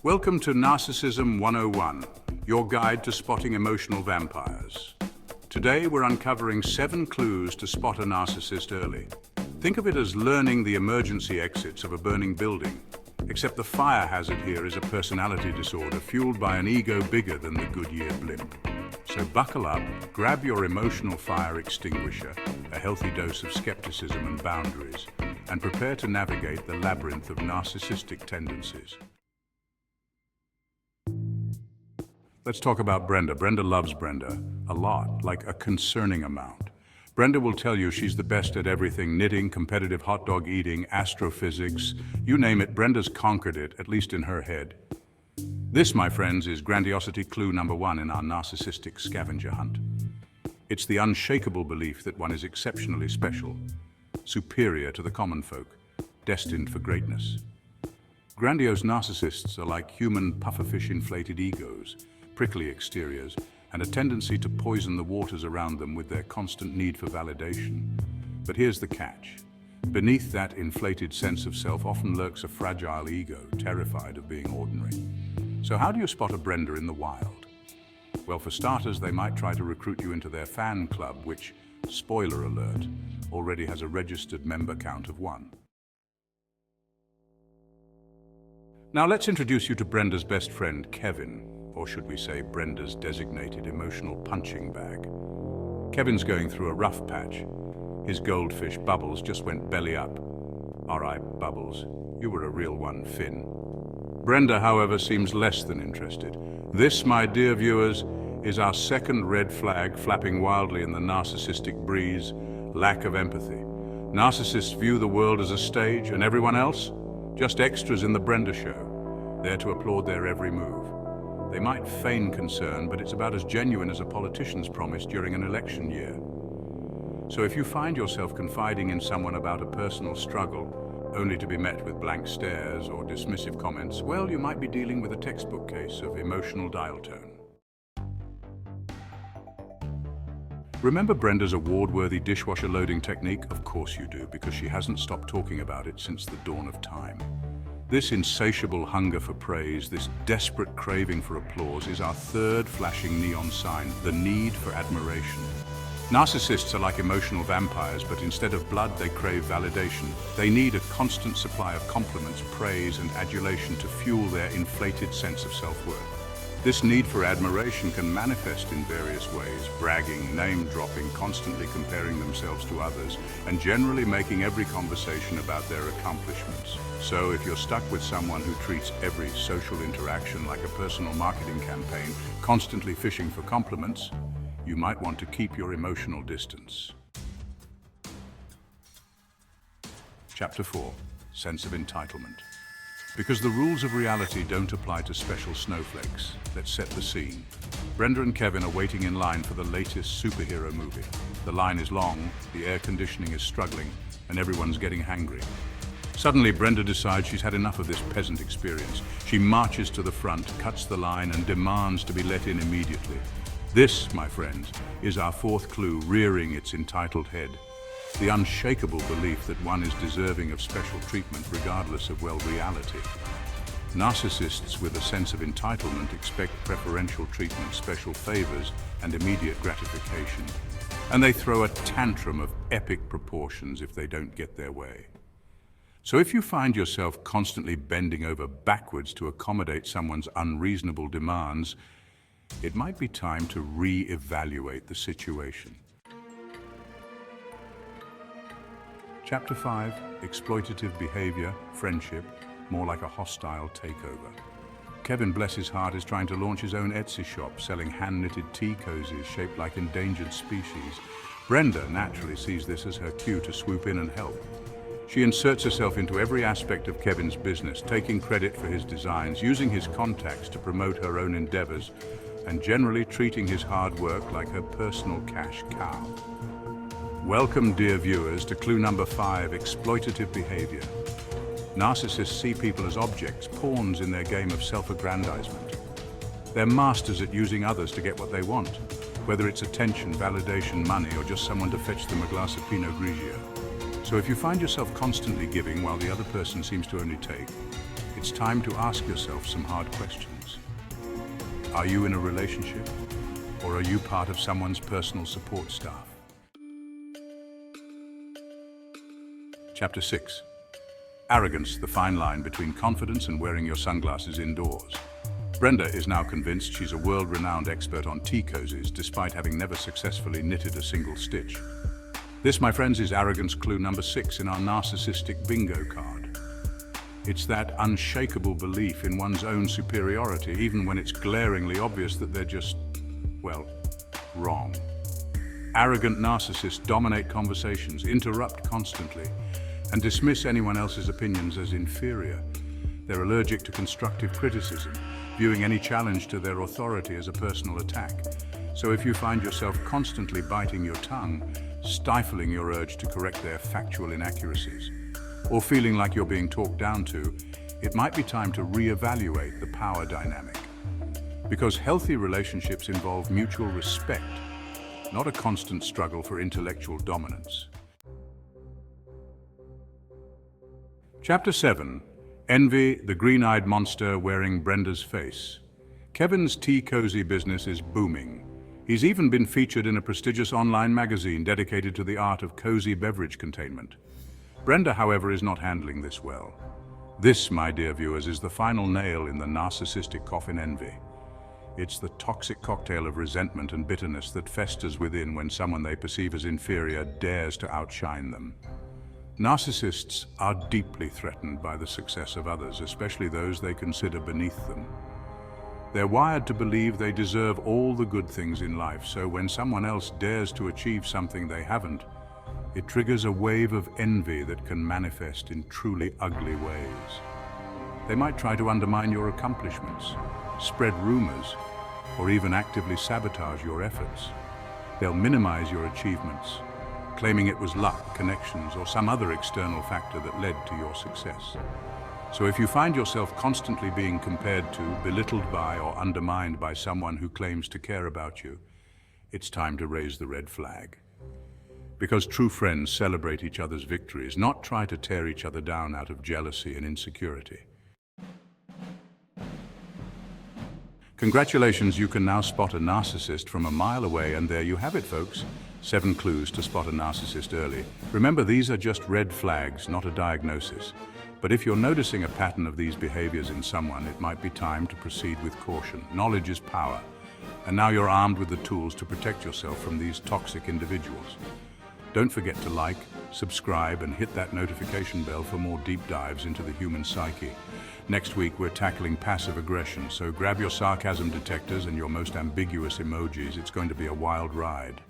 Welcome to Narcissism 101, your guide to spotting emotional vampires. Today we're uncovering 7 clues to spot a narcissist early. Think of it as learning the emergency exits of a burning building, except the fire hazard here is a personality disorder fueled by an ego bigger than the Goodyear blimp. So buckle up, grab your emotional fire extinguisher, a healthy dose of skepticism and boundaries, and prepare to navigate the labyrinth of narcissistic tendencies. Let's talk about Brenda. Brenda loves Brenda a lot, like a concerning amount. Brenda will tell you she's the best at everything: knitting, competitive hot dog eating, astrophysics, you name it, Brenda's conquered it, at least in her head. This, my friends, is grandiosity clue number 1 in our narcissistic scavenger hunt. It's the unshakable belief that one is exceptionally special, superior to the common folk, destined for greatness. Grandiose narcissists are like human pufferfish inflated egos, prickly exteriors, and a tendency to poison the waters around them with their constant need for validation. But here's the catch. Beneath that inflated sense of self often lurks a fragile ego, terrified of being ordinary. So how do you spot a Brenda in the wild? Well, for starters, they might try to recruit you into their fan club, which, spoiler alert, already has a registered member count of 1. Now let's introduce you to Brenda's best friend, Kevin, or should we say Brenda's designated emotional punching bag. Kevin's going through a rough patch. His goldfish, Bubbles, just went belly up. R.I. Bubbles, you were a real one, Finn. Brenda, however, seems less than interested. This, my dear viewers, is our second red flag flapping wildly in the narcissistic breeze: lack of empathy. Narcissists view the world as a stage, and everyone else? Just extras in the Brenda show, there to applaud their every move. They might feign concern, but it's about as genuine as a politician's promise during an election year. So if you find yourself confiding in someone about a personal struggle, only to be met with blank stares or dismissive comments, well, you might be dealing with a textbook case of emotional dial tone. Remember Brenda's award-worthy dishwasher loading technique? Of course you do, because she hasn't stopped talking about it since the dawn of time. This insatiable hunger for praise, this desperate craving for applause, is our third flashing neon sign: the need for admiration. Narcissists are like emotional vampires, but instead of blood, they crave validation. They need a constant supply of compliments, praise, and adulation to fuel their inflated sense of self-worth. This need for admiration can manifest in various ways: bragging, name-dropping, constantly comparing themselves to others, and generally making every conversation about their accomplishments. So if you're stuck with someone who treats every social interaction like a personal marketing campaign, constantly fishing for compliments, you might want to keep your emotional distance. Chapter 4. Sense of entitlement. Because the rules of reality don't apply to special snowflakes, let's set the scene. Brenda and Kevin are waiting in line for the latest superhero movie. The line is long, the air conditioning is struggling, and everyone's getting hangry. Suddenly, Brenda decides she's had enough of this peasant experience. She marches to the front, cuts the line, and demands to be let in immediately. This, my friends, is our 4th clue rearing its entitled head. The unshakable belief that one is deserving of special treatment regardless of, well, reality. Narcissists with a sense of entitlement expect preferential treatment, special favors, and immediate gratification. And they throw a tantrum of epic proportions if they don't get their way. So if you find yourself constantly bending over backwards to accommodate someone's unreasonable demands, it might be time to re-evaluate the situation. Chapter 5. Exploitative behavior, friendship, more like a hostile takeover. Kevin, bless his heart, is trying to launch his own Etsy shop, selling hand-knitted tea cozies shaped like endangered species. Brenda naturally sees this as her cue to swoop in and help. She inserts herself into every aspect of Kevin's business, taking credit for his designs, using his contacts to promote her own endeavors, and generally treating his hard work like her personal cash cow. Welcome, dear viewers, to clue number 5, exploitative behavior. Narcissists see people as objects, pawns in their game of self-aggrandizement. They're masters at using others to get what they want, whether it's attention, validation, money, or just someone to fetch them a glass of Pinot Grigio. So if you find yourself constantly giving while the other person seems to only take, it's time to ask yourself some hard questions. Are you in a relationship, or are you part of someone's personal support staff? Chapter 6. Arrogance, the fine line between confidence and wearing your sunglasses indoors. Brenda is now convinced she's a world-renowned expert on tea cozies, despite having never successfully knitted a single stitch. This, my friends, is arrogance clue number 6 in our narcissistic bingo card. It's that unshakable belief in one's own superiority, even when it's glaringly obvious that they're just, well, wrong. Arrogant narcissists dominate conversations, interrupt constantly, and dismiss anyone else's opinions as inferior. They're allergic to constructive criticism, viewing any challenge to their authority as a personal attack. So if you find yourself constantly biting your tongue, stifling your urge to correct their factual inaccuracies, or feeling like you're being talked down to, it might be time to reevaluate the power dynamic. Because healthy relationships involve mutual respect, not a constant struggle for intellectual dominance. Chapter 7. Envy, the green-eyed monster wearing Brenda's face. Kevin's tea cozy business is booming. He's even been featured in a prestigious online magazine dedicated to the art of cozy beverage containment. Brenda, however, is not handling this well. This, my dear viewers, is the final nail in the narcissistic coffin: envy. It's the toxic cocktail of resentment and bitterness that festers within when someone they perceive as inferior dares to outshine them. Narcissists are deeply threatened by the success of others, especially those they consider beneath them. They're wired to believe they deserve all the good things in life, so when someone else dares to achieve something they haven't, it triggers a wave of envy that can manifest in truly ugly ways. They might try to undermine your accomplishments, spread rumors, or even actively sabotage your efforts. They'll minimize your achievements, claiming it was luck, connections, or some other external factor that led to your success. So if you find yourself constantly being compared to, belittled by, or undermined by someone who claims to care about you, it's time to raise the red flag. Because true friends celebrate each other's victories, not try to tear each other down out of jealousy and insecurity. Congratulations, you can now spot a narcissist from a mile away, and there you have it, folks. 7 clues to spot a narcissist early. Remember, these are just red flags, not a diagnosis. But if you're noticing a pattern of these behaviors in someone, it might be time to proceed with caution. Knowledge is power, and now you're armed with the tools to protect yourself from these toxic individuals. Don't forget to like, subscribe, and hit that notification bell for more deep dives into the human psyche. Next week, we're tackling passive aggression, so grab your sarcasm detectors and your most ambiguous emojis. It's going to be a wild ride.